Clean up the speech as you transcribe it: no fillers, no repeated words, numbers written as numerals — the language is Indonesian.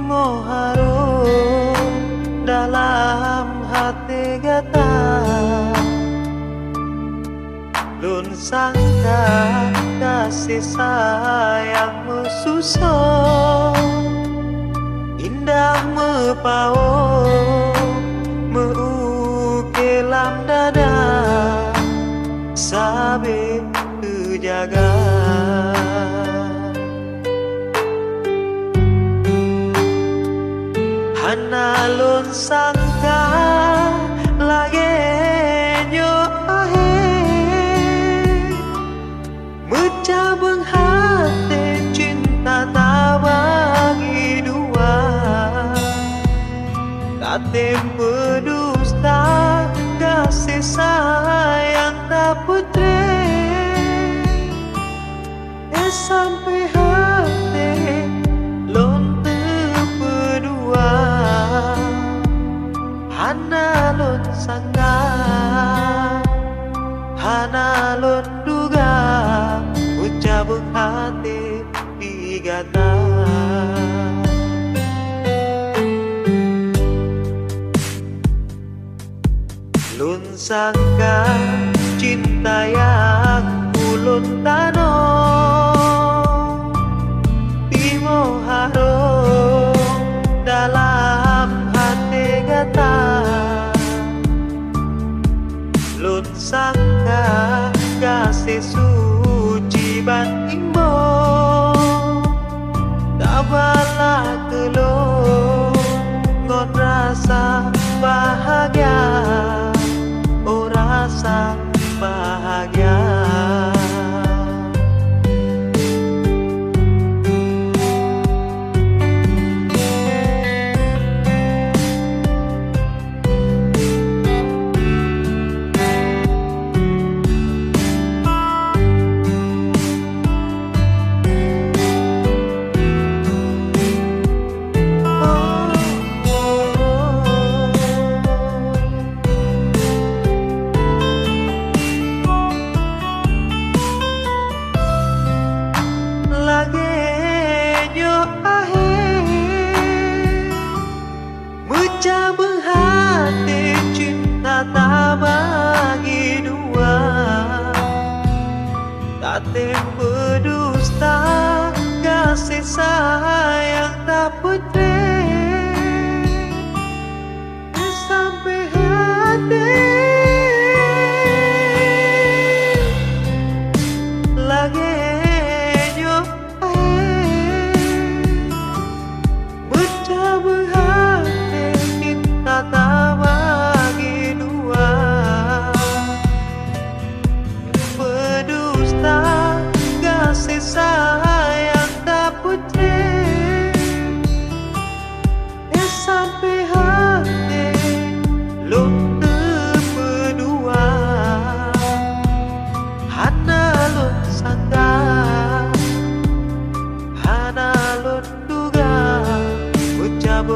Timo harum dalam hati gata, lun sangka kasih sayangmu susah, indah mepao meukelam dada, sabe terjaga. Hana lun sangka lagi nyo ahe, mencabang hati cinta tak bagi dua, tak tempe dusta kasih sayang tak putre, sampai hati lon berdua. Hana lon sangka, hana lon duga, ucap hati digata. Lun sangka cinta yang ulun tano, Timo harum dalam hati gata, lun sangka kasih suci ban imbo, tak bala kelon ngon rasa bahagia, oh rasa bahagia. Mencabang hati cinta tak bagi dua, tak tempe dusta kasih sayang tak putre, sampai hati lagi nyo mencabang hati cinta tak bagi dua, berdusta kasih sayang tak putre, sampai hati lun berdua. Hana lun sangka, hana lun duga, ucap